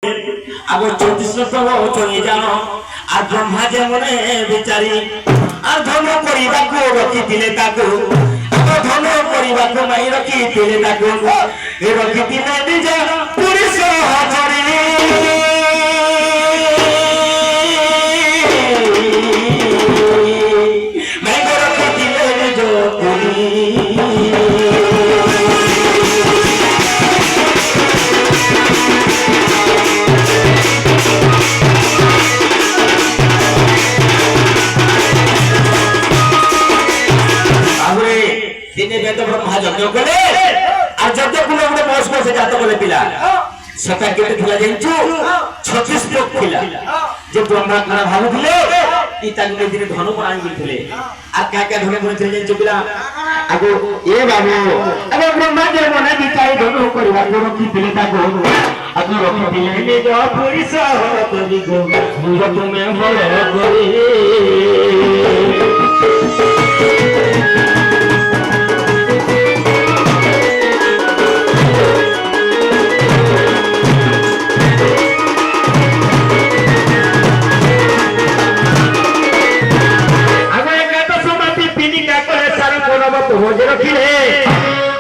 আগে 34 চলে জানো আর ব্রহ্মা যে মনে বিচারি আর ধন করিবাকু রকি দিলে তাকু ধন করিবাকু মাই রকি দিলে তাকু এ রকি দিলে নিজে পুরুষ হরি মাই রকি দিলে নিজ পুরি ब्रह्मा यज्ञ कले और यज्ञ कुले गुटे बस बस जात बोले पिला सेटा केते थिला जेंचु 36 लोक थिला जे ब्रह्मा करा भाबुथिले इ तांगे दिन धन प्राण मिलथिले आ का का धन बोले जेंचु पिला आगो ए बाबू अबे ब्रह्मा जे मने बिचाई धन करबा गुण की दिले ताको आगो रखि दिले ने जो पुरुष करी गो मुझ तुम्हें भल करे भोज रखिले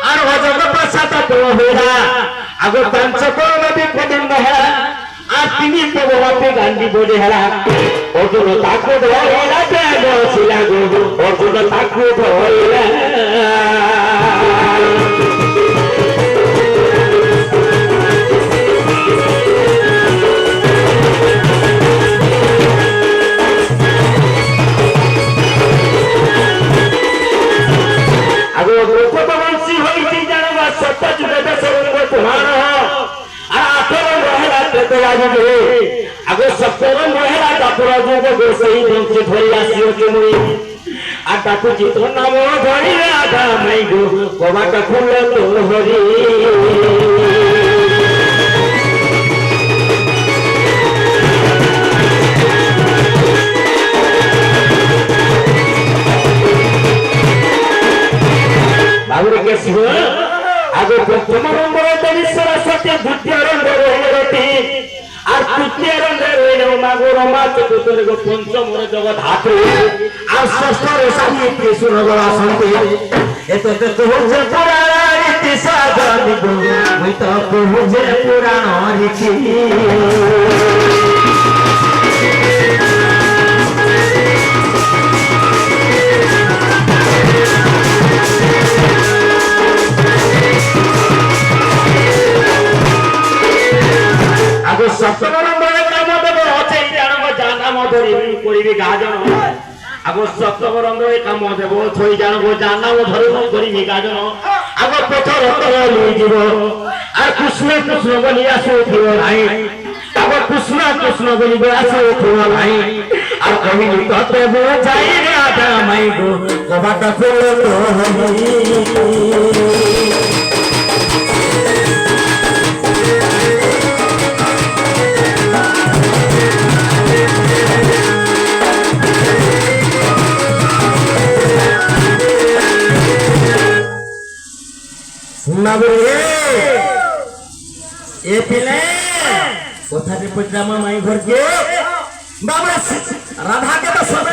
और भोजन प्रसाद तो होला आगो पंच कोन विपदन होला आ तिनी प्रभुवती गांधी बोले होला अर्जुन ताको धोला जानो सिला गो अर्जुन ताको धोला आगे सप्तम महिला दापुरा जो गोसई दिन से धोई आसियो के मुई आ ताकू चित्र नाम धरी आधा मई गो कोबाटा फूल तो हरी बाबुरे के सिंह आगे प्रथम नंबर तरी सरस्वती द्वितीय नंबर रति আর তৃতীয় রঙের রইল মাগো রমা চতুর্থ গো পঞ্চম জগৎ ধাতু আর ষষ্ঠ রে সাহি কৃষ্ণ গলা শান্তি এতে তো কহুছে পুরাণ রীতি সাধনি গো মই তো কহুছে পুরাণ রীতি आगो सप्तम नंबर काम देबो আছে জানব জানাম ধরি করিবি গাজন आगो सप्तम नंबर काम देबो থই জানব জানাম ধরি করিবি গাজন आगो পথর তরে লই দিব আর কৃষ্ণ কৃষ্ণ বলি আসো থিও নাই आगो কৃষ্ণ কৃষ্ণ বলি আসো থিও নাই আর কবি কতে বোঝাই রাধা মাই গো কবাটা ফুল তো হই ए पिले कोठा पे पजामा माई घर के बाबा राधा के तो सब